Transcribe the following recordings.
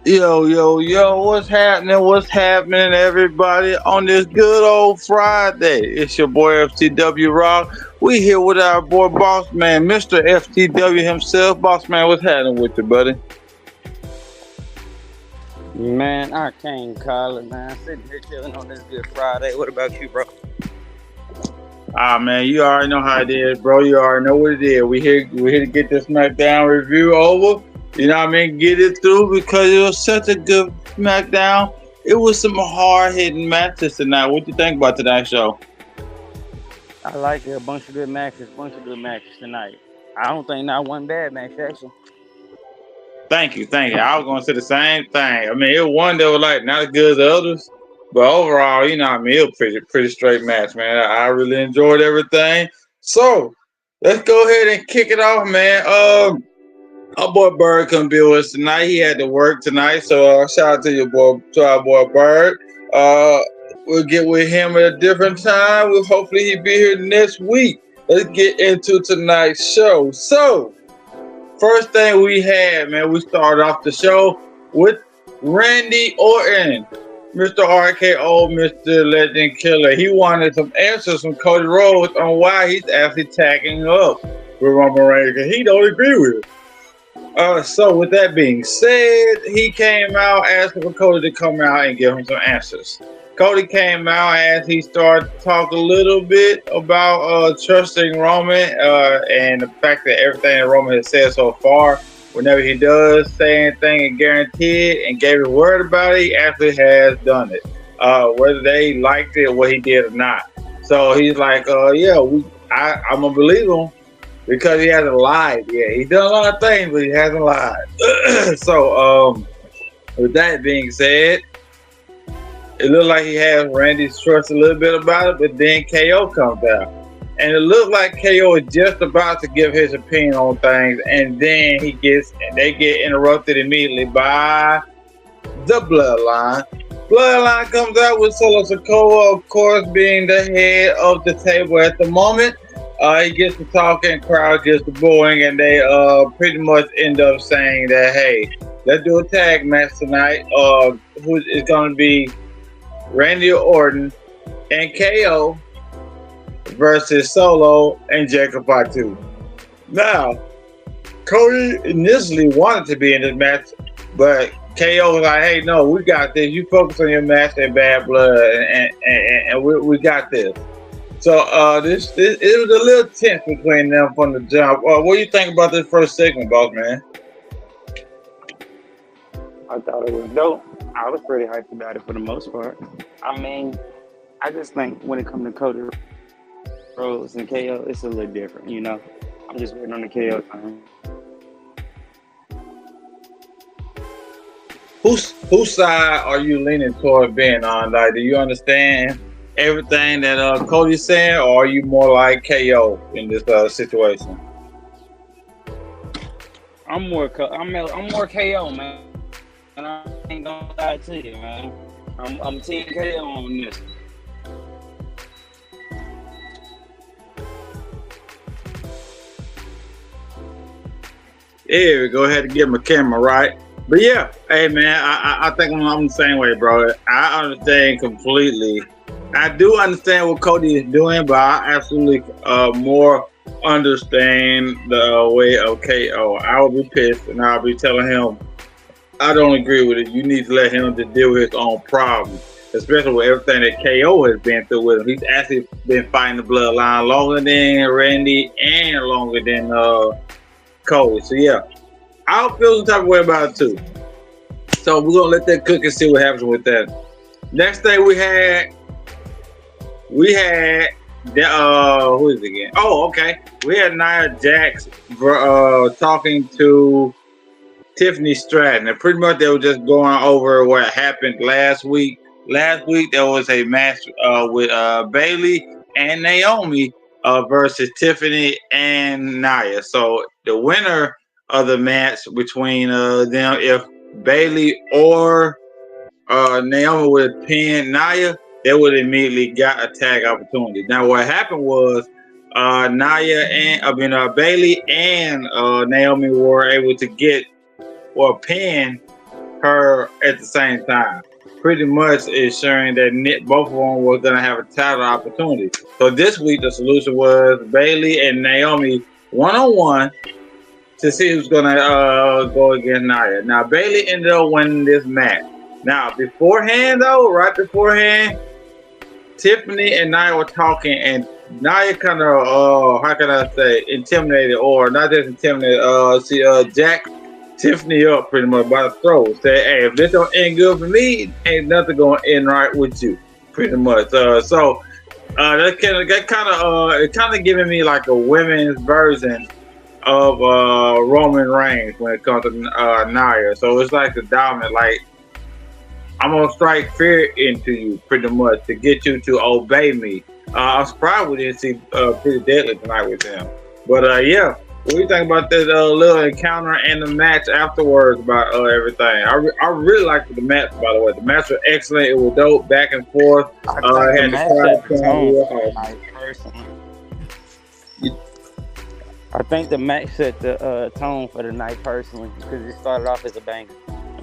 Yo, yo, yo, what's happening? What's happening, everybody, on this good old Friday? It's your boy FTW Rock. We here with our boy Boss Man, Mr. FTW himself. Boss Man, what's happening with you, buddy? Man, I can't call it, man. Sitting here chilling on this Good Friday. What about you, bro? Ah, man, you already know how it is, bro. You already know what it is. We here to get this Smackdown review over. You know what I mean? Get it through because it was such a good Smackdown. It was some hard hitting matches tonight. What you think about tonight's show? I like it. A bunch of good matches tonight. I don't think not one bad match, actually. Thank you, thank you. I was gonna say the same thing. I mean, it was one that was like not as good as the others, but overall, you know, what I mean, it was pretty straight match, man. I really enjoyed everything. So let's go ahead and kick it off, man. Our boy Bird couldn't be with us tonight. He had to work tonight, so shout out to your boy, to our boy Bird. Uh, we'll get with him at a different time. We'll hopefully he'll be here next week. Let's get into tonight's show. So first thing we had, man, we started off the show with Randy Orton, Mr. RKO, Mr. Legend Killer. He wanted some answers from Cody Rhodes on why he's actually tagging up with Roman Reigns, because he don't agree with it. So with that being said, he came out asking for Cody to come out and give him some answers. Cody came out as he started to talk a little bit about trusting Roman and the fact that everything that Roman has said so far, whenever he does say anything and guarantee it and gave a word about it, he actually has done it. Whether they liked it, what he did or not. So he's like, yeah, I'm gonna believe him because he hasn't lied. Yeah, he's done a lot of things, but he hasn't lied. So, with that being said, it looked like he has Randy's trust a little bit about it, but then KO comes out. And it looked like KO is just about to give his opinion on things, and then they get interrupted immediately by the Bloodline. Bloodline comes out with Solo Sikoa, of course, being the head of the table at the moment. He gets to talking, crowd gets to booing, and they pretty much end up saying that, hey, let's do a tag match tonight. Who is going to be Randy Orton and KO versus Solo and Jacob Fatu. Now, Cody initially wanted to be in this match, but KO was like, hey, no, we got this. You focus on your match and Bad Blood, and we got this. So this it was a little tense between them from the jump. What do you think about this first segment, boss man? I thought it was dope. I was pretty hyped about it for the most part. I mean, I just think when it comes to Cody Rhodes and KO, it's a little different, you know? I'm just waiting on the KO time. Whose side are you leaning toward being on? Like, do you understand everything that Cody's saying, or are you more like KO in this situation? I'm more KO, man. And I ain't gonna lie to you, man. I'm Team KO on this. Yeah, go ahead and get my camera right. But yeah, hey man, I think I'm the same way, bro. I understand completely. I do understand what Cody is doing, but I absolutely more understand the way of KO. I will be pissed and I'll be telling him I don't agree with it. You need to let him to deal with his own problems, especially with everything that KO has been through with him. He's actually been fighting the bloodline longer than Randy and longer than Cody. So yeah, I'll feel some type of way about it too. So we're gonna let that cook and see what happens with that. Next thing we had who is it again? Oh, okay. We had Nia Jax talking to Tiffany Stratton, and pretty much they were just going over what happened last week. Last week there was a match with Bailey and Naomi versus Tiffany and Nia. So the winner of the match between them, if Bailey or Naomi would have pinned Nia, they would have immediately got a tag opportunity. Now what happened was Bailey and Naomi were able to get or pin occur at the same time. Pretty much ensuring that both of them were going to have a title opportunity. So this week the solution was Bailey and Naomi 1-on-1 to see who's going to go against Nia. Now Bailey ended up winning this match. Now beforehand though, right beforehand, Tiffany and Nia were talking, and Nia kind of, how can I say, intimidated, or not just intimidated. She jacked Tiffany up pretty much by the throat. Said, "Hey, if this don't end good for me, ain't nothing gonna end right with you." Pretty much. It kind of giving me like a women's version of Roman Reigns when it comes to Nia. So it's like the dominant, like, I'm gonna strike fear into you pretty much to get you to obey me. I'm surprised we didn't see Pretty Deadly tonight with him. But yeah, what do you think about this little encounter and the match afterwards about everything? I really liked the match, by the way. The match was excellent. It was dope, back and forth. I think the match set the tone for the night, personally. I think the match set the tone for the night, personally, because it started off as a banger.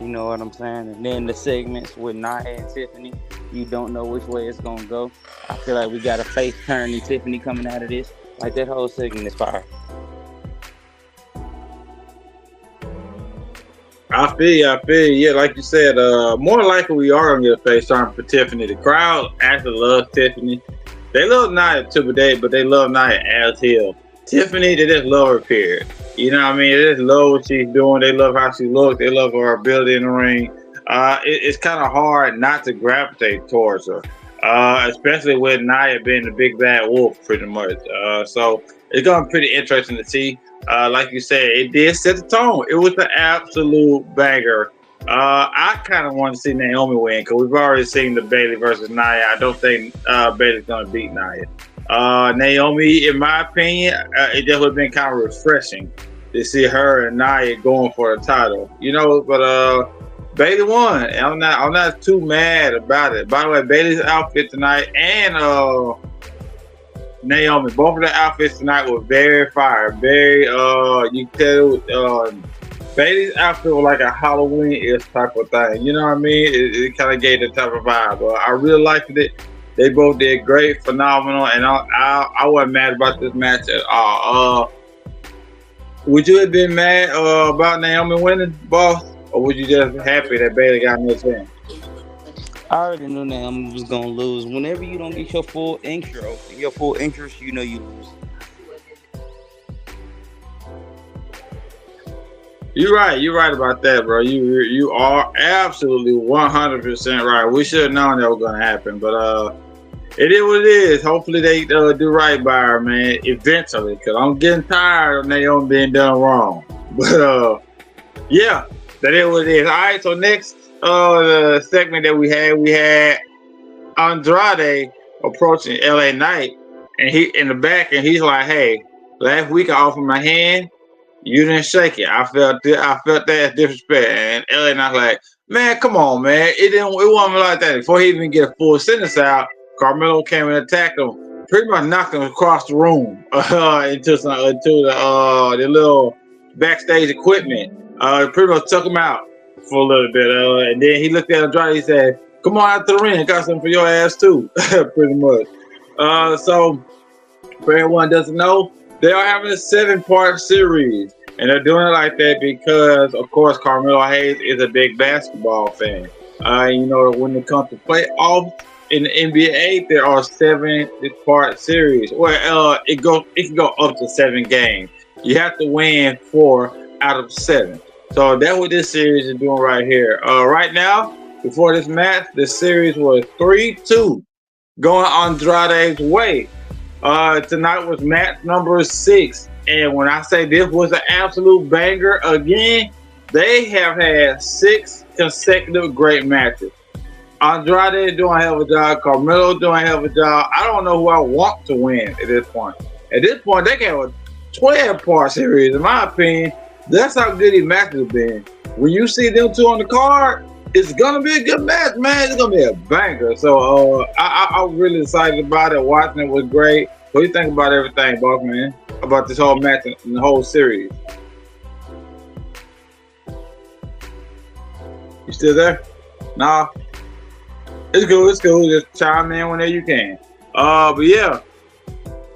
You know what I'm saying? And then the segments with Nia and Tiffany, you don't know which way it's going to go. I feel like we got a face turn in Tiffany coming out of this. Like, that whole segment is fire. I feel you. Yeah, like you said, more likely we are going to get a face turn for Tiffany. The crowd actually loves Tiffany. They love Nia too, but they love Nia as hell. Tiffany, they just love her, period. You know what I mean? They just love what she's doing. They love how she looks. They love her ability in the ring. It's kind of hard not to gravitate towards her, especially with Nia being the big bad wolf, pretty much. So it's going to be pretty interesting to see. Like you said, it did set the tone. It was an absolute banger. I kind of want to see Naomi win because we've already seen the Bailey versus Nia. I don't think Bailey's going to beat Nia. Naomi, in my opinion, it just would have been kind of refreshing to see her and Nia going for a title, you know. But Bailey won, and I'm not too mad about it. By the way, Bailey's outfit tonight and Naomi, both of the outfits tonight were very fire. Very, you can tell Bailey's outfit was like a Halloween-ish type of thing. You know what I mean? It kind of gave the type of vibe. I really liked it. They both did great, phenomenal, and I wasn't mad about this match at all. Would you have been mad about Naomi winning, boss, or was you just happy that Bailey got in this win? I already knew Naomi was going to lose. Whenever you don't get your full interest, you know you lose. You're right about that, bro. You are absolutely 100% right. We should have known that was gonna happen, but it is what it is. Hopefully they do right by her, man, eventually, because I'm getting tired of Naomi being done wrong. But yeah, that is what it is. All right, so next the segment that we had Andrade approaching LA Knight, and he in the back, and he's like, "Hey, last week I offered my hand. You didn't shake it. I felt that as disrespect." And LA Knight's like, "Man, come on, man. It wasn't like that." Before he even get a full sentence out, Carmelo came and attacked him. Pretty much knocked him across the room into the little backstage equipment. Pretty much took him out for a little bit. And then he looked at Andrade. He said, "Come on out to the ring. I got something for your ass too." Pretty much. So for everyone who doesn't know, they are having a 7-part series, and they're doing it like that because, of course, Carmelo Hayes is a big basketball fan. You know, when it comes to playoffs in the NBA, there are 7-part series. Well, it can go up to 7 games. You have to win 4 out of 7. So that's what this series is doing right here. Right now, before this match, the series was 3-2, going Andrade's way. Tonight was match number 6, and when I say this was an absolute banger again, they have had 6 consecutive great matches. Andrade doing a hell of a job, Carmelo doing a hell of a job. I don't know who I want to win at this point. At this point, they can have a 12-part series, in my opinion. That's how good these matches have been. When you see them two on the card, it's gonna be a good match, man. It's gonna be a banger. So I'm really excited about it. Watching it was great. What do you think about everything, boss man? About this whole match and the whole series? You You still there? Nah, it's cool. It's cool. Just chime in whenever you can. But yeah,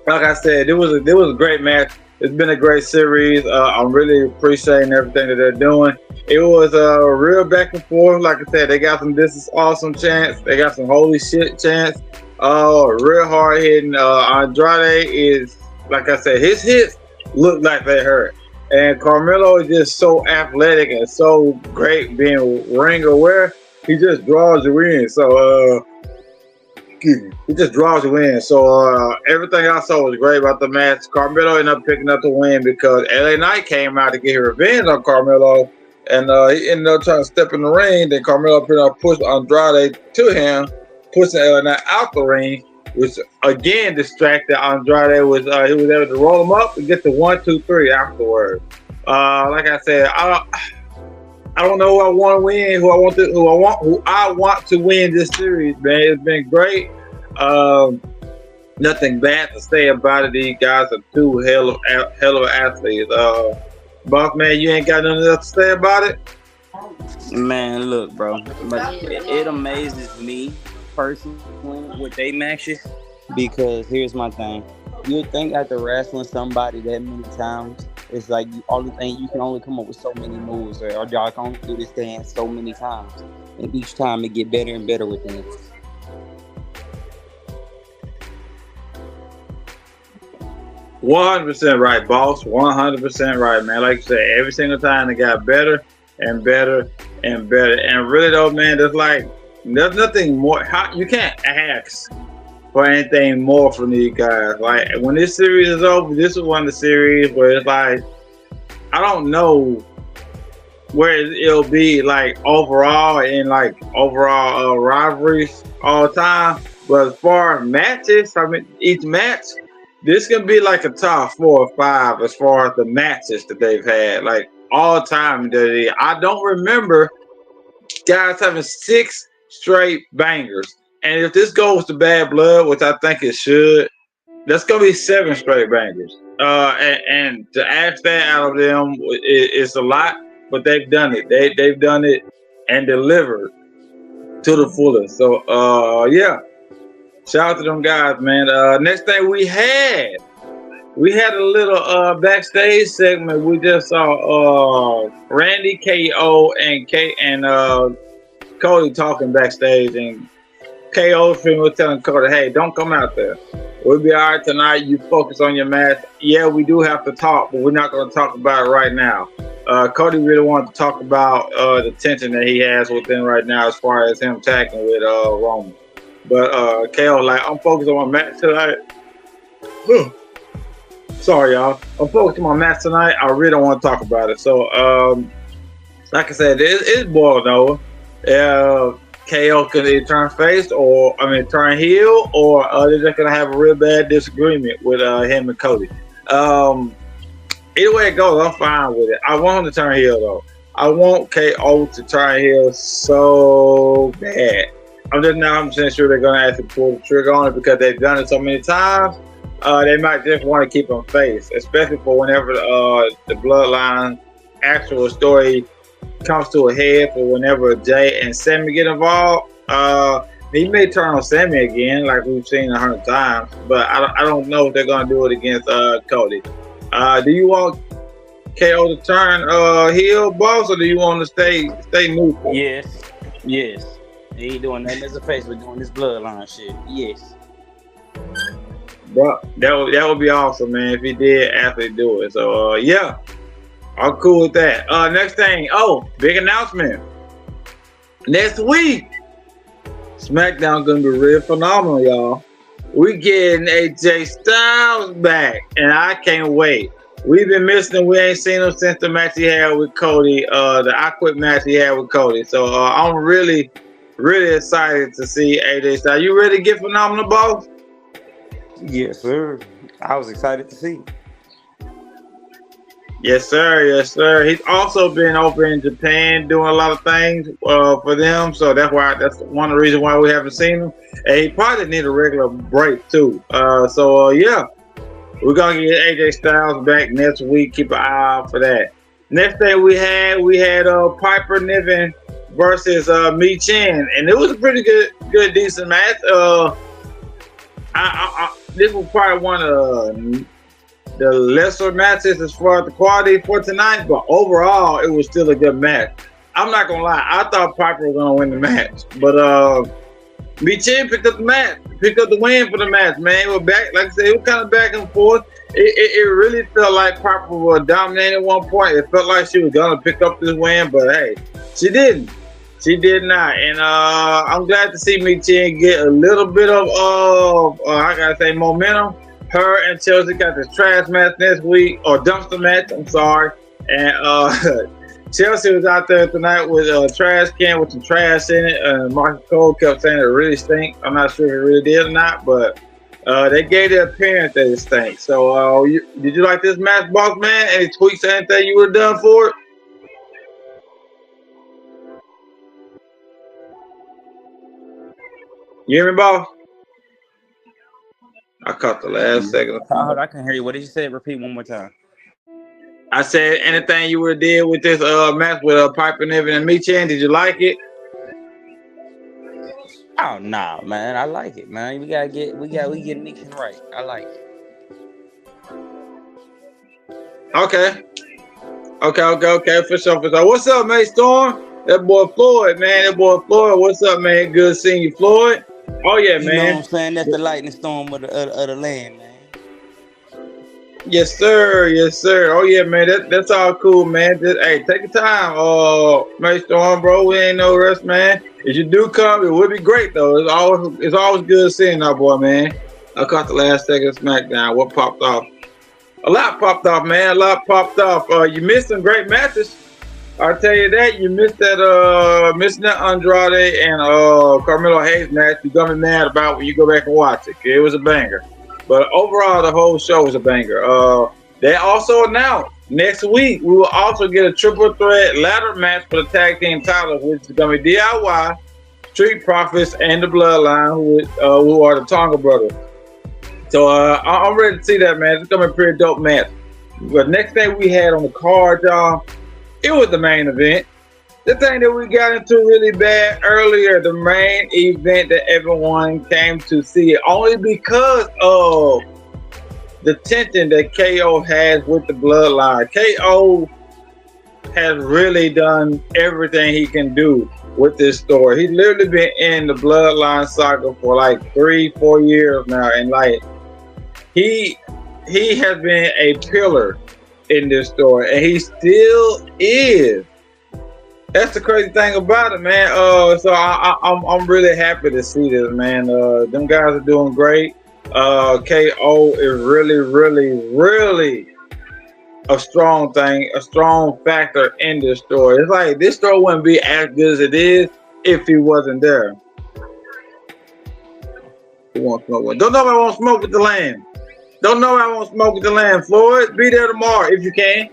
like I said, it was a great match. It's been a great series. I'm really appreciating everything that they're doing. It was a real back and forth. Like I said, they got some "this is awesome" chants. They got some "holy shit" chants. Real hard hitting. Andrade is, like I said, his hits look like they hurt. And Carmelo is just so athletic and so great being ring aware. He just draws you in. So he just draws you in. So everything I saw was great about the match. Carmelo ended up picking up the win because LA Knight came out to get revenge on Carmelo, and he ended up trying to step in the ring. Then Carmelo pretty much pushed Andrade to him, pushing LA Knight out the ring, which again distracted Andrade. He was able to roll him up and get the 1, 2, 3 afterwards. Like I said, I don't know who I want to win, who I want to win this series, man. It's been great. Nothing bad to say about it. These guys are two hell of athletes. Boss man, you ain't got nothing else to say about it? Man, look, bro. But it amazes me personally with they matches because here's my thing. You'd think after wrestling somebody that many times, it's like you can only come up with so many moves, or y'all can only do this dance so many times, and each time it get better and better with them. 100% right, boss. 100% right, man. Like you said, every single time they got better and better and better. And really though, man, there's nothing more. You can't ask for anything more from these guys. Like when this series is over, this is one of the series where it's like I don't know where it'll be like overall rivalries all the time. But as far as matches, I mean each match, this can be like a top 4 or 5 as far as the matches that they've had, like all time. I don't remember guys having 6 straight bangers. And if this goes to Bad Blood, which I think it should, that's gonna be 7 straight bangers. And to ask that out of them is a lot, but they've done it. They've done it and delivered to the fullest. So yeah, shout out to them guys, man. Next thing we had a little backstage segment. We just saw Randy, KO, and Cody talking backstage, and KO was telling Cody, "Hey, don't come out there. We'll be all right tonight. You focus on your match. Yeah, we do have to talk, but we're not going to talk about it right now." Cody really wanted to talk about the tension that he has within right now as far as him tagging with Roman. But KO like, "I'm focused on my match tonight." Sorry, y'all. I'm focused on my match tonight. I really don't want to talk about it. So, like I said, it's boiled over. KO could either turn face turn heel, or they're just gonna have a real bad disagreement with him and Cody. Either way it goes, I'm fine with it. I want him to turn heel though. I want KO to turn heel so bad. I'm just not 100% sure they're gonna actually pull the trigger on it because they've done it so many times. They might just want to keep him face, especially for whenever the Bloodline actual story comes to a head, for whenever Jay and Sammy get involved. He may turn on Sammy again, like we've seen 100 times, but I don't know if they're gonna do it against Cody. Do you want KO to turn heel, boss, or do you want to stay neutral? Yes. He ain't doing nothing as a face. We're doing this Bloodline shit. Yes. Bro, that would be awesome, man, if he did actually do it. So yeah, I'm cool with that. Next thing, big announcement. Next week, Smackdown gonna be real phenomenal, y'all. We getting AJ Styles back, and I can't wait. We've been missing him. We ain't seen him since the match he had with Cody, the I Quit match he had with Cody. So I'm really excited to see AJ Styles. You ready to get phenomenal, boss? Yes, sir. I was excited to see. Yes, sir. He's also been over in Japan doing a lot of things for them, so that's one of the reasons why we haven't seen him. And he probably need a regular break too. Yeah, we're gonna get AJ Styles back next week. Keep an eye out for that. Next thing we had Piper Niven versus Mi Chin, and it was a pretty good, decent match. This was probably one of the lesser matches as far as the quality for tonight, but overall, it was still a good match. I'm not gonna lie, I thought Piper was gonna win the match, but Michin picked up the match, picked up the win for the match, man. It was back, like I said, it was kind of back and forth. It really felt like Piper was dominating at one point. It felt like she was gonna pick up this win, but hey, she didn't. She did not, and I'm glad to see Michin get a little bit of I gotta say momentum. Her and Chelsea got this trash match next week, or dumpster match. I'm sorry, and Chelsea was out there tonight with a trash can with some trash in it. Marcus Cole kept saying it really stinks. I'm not sure if it really did or not, but they gave the appearance that it stinks. So, did you like this match, boss man? Any tweaks or anything you would have done for it? You hear me, boss? I caught the last second. Hold on, I can hear you. What did you say? Repeat one more time. I said anything you would have did with this match with Piper Niven and Michin. Did you like it? Oh no, man, I like it, man. We get mixing right. I like it. Okay. Okay. For sure. What's up, man? Storm? That boy Floyd, man. That boy Floyd. What's up, man? Good seeing you, Floyd. Oh yeah, You know what man. I'm saying? That's the lightning storm of the land, man. Yes, sir. Yes, sir. Oh yeah, man. That's all cool, man. Just, hey, take your time. May Storm, bro. We ain't no rush, man. If you do come, it would be great though. It's always good seeing our boy, man. I caught the last second of Smackdown. What popped off? A lot popped off, man. A lot popped off. You missed some great matches. I'll tell you that. You missed that Andrade and Carmelo Hayes match. You're gonna be mad about when you go back and watch it. It was a banger. But overall, the whole show was a banger. They also announced next week we will also get a triple threat ladder match for the tag team title, which is gonna be DIY, Street Profits, and the Bloodline, who are the Tonga brothers. So I'm ready to see that, man. It's gonna be a pretty dope match. But next thing we had on the card, y'all, it was the main event. The thing that we got into really bad earlier, the main event that everyone came to see, only because of the tension that KO has with the Bloodline. KO has really done everything he can do with this story. He's literally been in the Bloodline saga for like 3-4 years now, and like he has been a pillar in this story, and he still is. That's the crazy thing about it, man. So I'm really happy to see this, man. Them guys are doing great. KO is really a strong thing, a strong factor in this story. It's like this story wouldn't be as good as it is if he wasn't there. Who wants smoke with? Don't nobody want to smoke with the Lamb. Don't nobody want to smoke with the Lamb. Floyd, be there tomorrow if you can.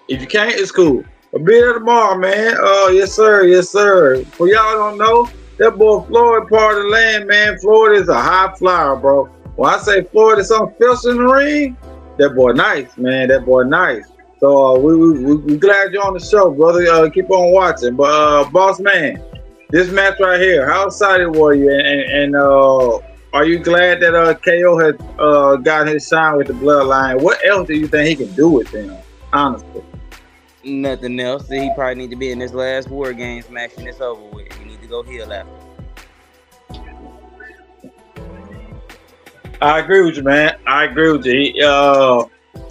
If you can't, it's cool. But be there tomorrow, man. Yes, sir. Yes, sir. For y'all don't know, that boy Floyd part of the land, man. Floyd is a high flyer, bro. When I say Floyd is something special in the ring, that boy nice, man. That boy nice. So we glad you're on the show, brother. Keep on watching. But boss man, this match right here, how excited were you? And are you glad that KO has got his shine with the Bloodline? What else do you think he can do with them? Honestly. Nothing else. He probably need to be in this last War Games match and it's over with. He need to go heal after. I agree with you, man. I agree with you.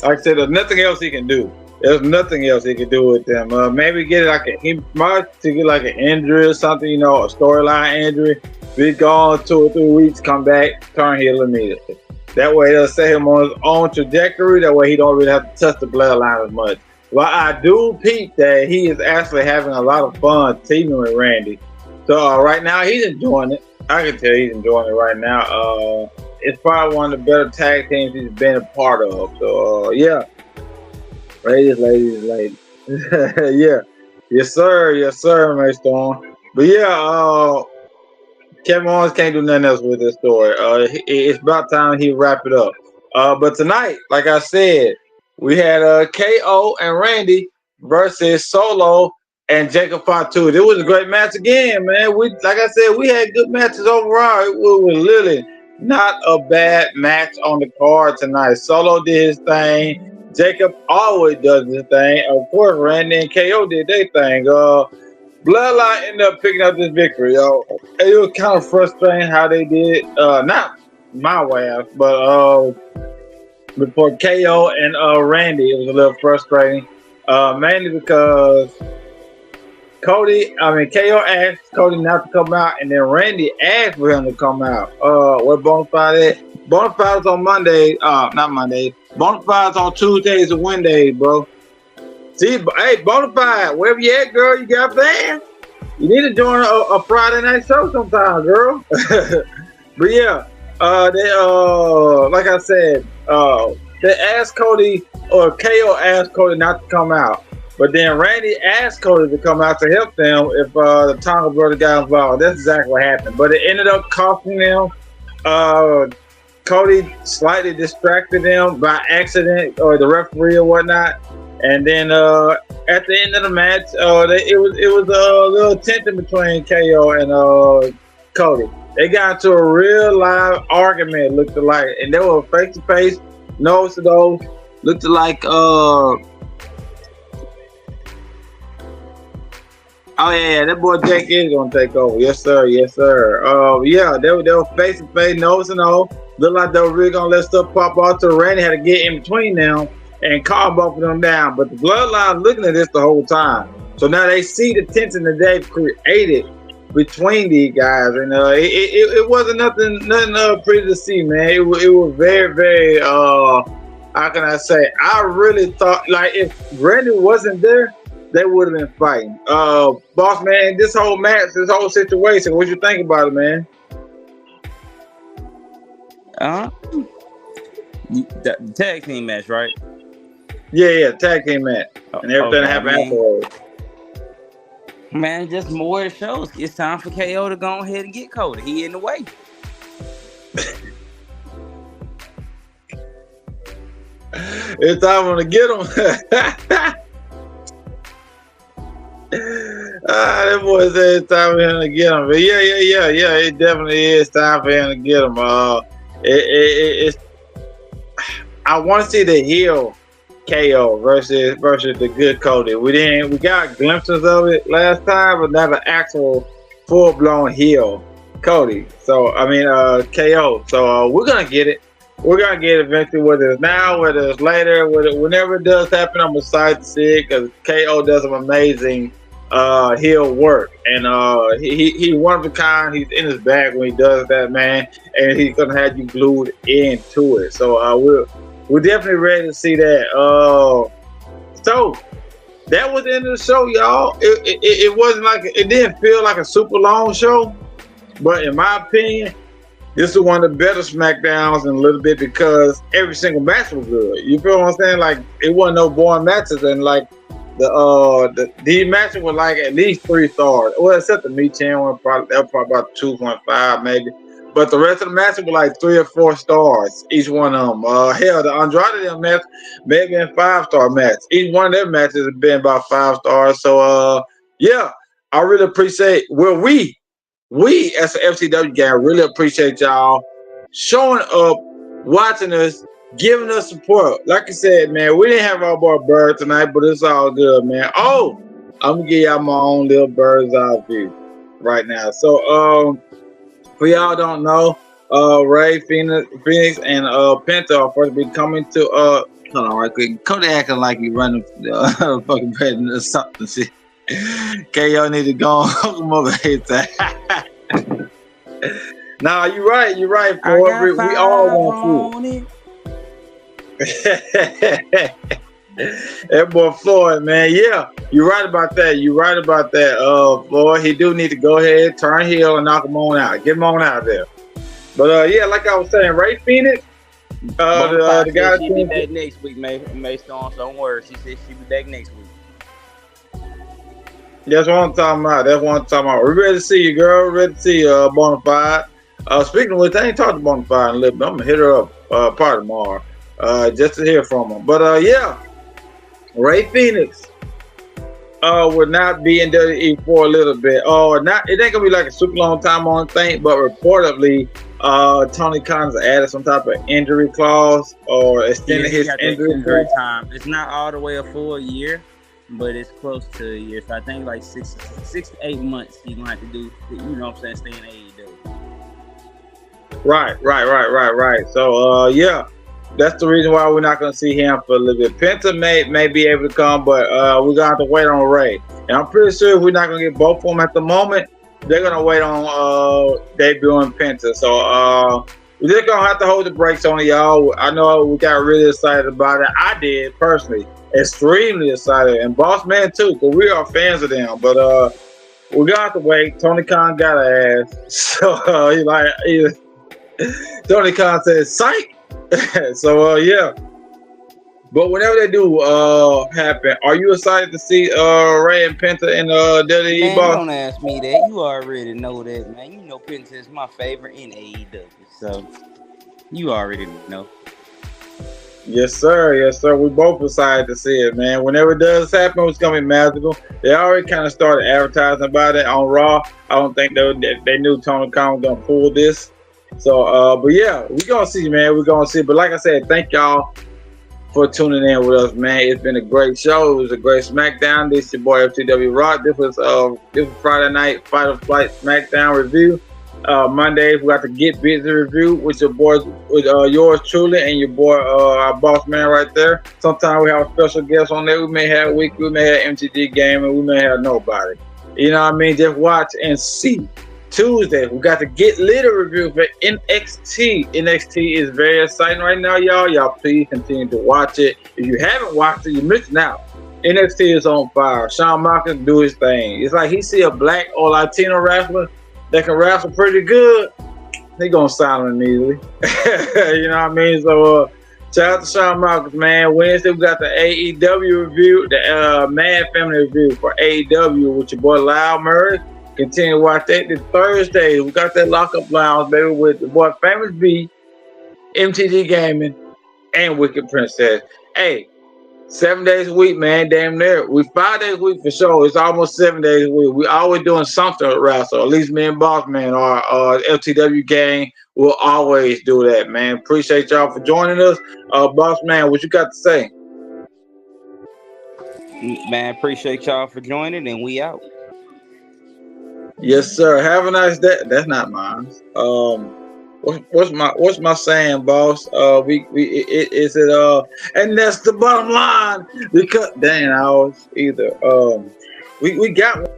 Like I said, there's nothing else he can do. There's nothing else he can do with them. Maybe get he might get like an injury or something, a storyline injury. Be gone 2 or 3 weeks, come back, turn heel immediately. That way they'll set him on his own trajectory. That way he don't really have to touch the Bloodline as much. Well, I do peep that he is actually having a lot of fun teaming with Randy. So right now he's enjoying it. I can tell he's enjoying it right now. It's probably one of the better tag teams he's been a part of. So yeah, ladies. Yeah, yes sir, May Storm. But yeah, Kevin Owens can't do nothing else with this story. It's about time he wrap it up. But tonight, like I said, we had KO and Randy versus Solo and Jacob Fatu. It was a great match again, man. We like I said, we had good matches overall. It was literally not a bad match on the card tonight. Solo did his thing. Jacob always does his thing. Of course, Randy and KO did their thing. Bloodline ended up picking up this victory, yo. It was kind of frustrating how they did. Not my way, but before KO and Randy, it was a little frustrating. Mainly because KO asked Cody not to come out, and then Randy asked for him to come out. Where Bonafide at? Bonafide's on Monday. Not Monday. Bonafide's on Tuesdays and Wednesdays, bro. See, hey, Bonafide, wherever you at, girl, you got fans? You need to join a Friday night show sometime, girl. But yeah, like I said, they asked Cody, or KO asked Cody not to come out. But then Randy asked Cody to come out to help them if the Tonga brother got involved. That's exactly what happened. But it ended up costing them. Cody slightly distracted them by accident, or the referee or whatnot. And then at the end of the match, it was a little tension between KO and Cody. They got into a real live argument, looked like, and they were face to face, nose to nose, looked like oh yeah, that boy Jake is gonna take over. Yes sir, yes sir. Yeah, they were face to face, nose to nose. Looked like they were really gonna let stuff pop out. So Randy had to get in between them and calm both of them down. But the Bloodline looking at this the whole time. So now they see the tension that they've created between these guys, and it wasn't nothing pretty to see, man. It was very, very how can I say? I really thought, like, if Randy wasn't there, they would have been fighting. Boss man, this whole match, this whole situation, what you think about it, man? The tag team match, right? Yeah, tag team match, and everything happened afterwards. Man, just more it shows. It's time for KO to go ahead and get Cody. He in the way. It's time to get him. That boy said it's time for him to get him. But yeah. It definitely is time for him to get him. It's I want to see the heel KO versus the good Cody. We got glimpses of it last time, but not an actual full blown heel Cody. So I mean KO. So we're gonna get it. We're gonna get it eventually, whether it's now, whether it's later, whenever it does happen. I'm excited to see it because KO does some amazing heel work, and he one of a kind. He's in his bag when he does that, man, and he's gonna have you glued into it. So we're definitely ready to see that. So that was the end of the show, y'all. It wasn't like, it didn't feel like a super long show, but in my opinion, this is one of the better Smackdowns in a little bit because every single match was good. You feel what I'm saying? Like, it wasn't no boring matches, and like these matches were like at least 3 stars. Well, except the Meat Chan one, that was probably about 2.5 maybe. But the rest of the matches were like 3 or 4 stars, each one of them. Hell, the Andrade match may have been 5-star match. Each one of their matches has been about 5 stars. So yeah, I really appreciate we as the FCW gang really appreciate y'all showing up, watching us, giving us support. Like I said, man, we didn't have our boy Bird tonight, but it's all good, man. Oh, I'm gonna give y'all my own little bird's eye view right now. So for y'all don't know, Ray, Phoenix, and Penta are supposed to be coming to hold on right quick. Cody acting like he running fucking president or something. Shit. KO need to go on come over here. Nah, you're right, boy. We all want to. That boy Floyd, man. Yeah, you're right about that. Floyd, he do need to go ahead, turn heel, and knock him on out. Get him on out there. But yeah, like I was saying, Ray Phoenix, the guy she'll be back next week, May Storm. So don't worry. She said she'll be back next week. That's what I'm talking about. We're ready to see you, girl. We're ready to see you, Bonafide. Speaking of which, I ain't talked to Bonafide in a little bit. I'm gonna hit her up part tomorrow, just to hear from her. But yeah, Ray Phoenix will not be in WWE for a little bit. Not it ain't gonna be like a super long time on thing, but reportedly, Tony Khan's added some type of injury clause or Yeah, extended he his got that injury injury clause. time. It's not all the way a full year, but it's close to a year. So I think like 6 to 8 months he's gonna have to do. You know what I'm saying? Stay in AEW. Right. So, yeah, that's the reason why we're not gonna see him for a little bit. Penta may be able to come, but we're gonna have to wait on Ray. And I'm pretty sure if we're not gonna get both of them at the moment, they're gonna wait on debuting Penta. So we're just gonna have to hold the brakes on y'all. I know we got really excited about it. I did personally, extremely excited, and Boss Man too, because we are fans of them. But we got to wait. Tony Khan got an ass, so Tony Khan said, "Psych." So yeah. But whenever they do happen, are you excited to see Ray and Penta in WWE, Man, boss? don't ask me that. You already know that, man. You know Penta is my favorite in AEW, so you already know. Yes, sir. Yes, sir. We both excited to see it, man. Whenever it does happen, it's gonna be magical. They already kind of started advertising about it on Raw. I don't think they knew Tony Khan was gonna pull this. So, but yeah, we're gonna see, man. We're gonna see. But like I said, thank y'all for tuning in with us, man. It's been a great show. It was a great SmackDown. This is your boy FTW Rock. This was Friday night Fight or Flight SmackDown review. Mondays we got the Get Busy review with your boys, with yours truly and your boy, our boss man right there. Sometimes we have a special guest on there. We may have a week, we may have MTG game, and we may have nobody. You know what I mean? Just watch and see. Tuesday, we got the Get Lit review for NXT. NXT is very exciting right now, y'all. Y'all please continue to watch it. If you haven't watched it, you're missing out. NXT is on fire. Shawn Michaels do his thing. It's like he see a black or Latino wrestler that can wrestle pretty good, he gonna sign him immediately. You know what I mean? So shout out to Shawn Michaels, man. Wednesday we got the AEW review, the Mad Family review for AEW with your boy Lyle Murray. Continue to watch that. Then Thursday, we got that lockup lounge, baby, with the boy Famous B, MTG Gaming, and Wicked Princess. Hey, 7 days a week, man, damn near. We 5 days a week for sure. It's almost 7 days a week. We always doing something at wrestle. At least me and Boss Man, our FTW gang, will always do that, man. Appreciate y'all for joining us. Boss Man, what you got to say? Man, appreciate y'all for joining, and we out. Yes, sir. Have a nice day. That's not mine. What's my saying, boss? Is it and that's the bottom line because dang, I was either we got one.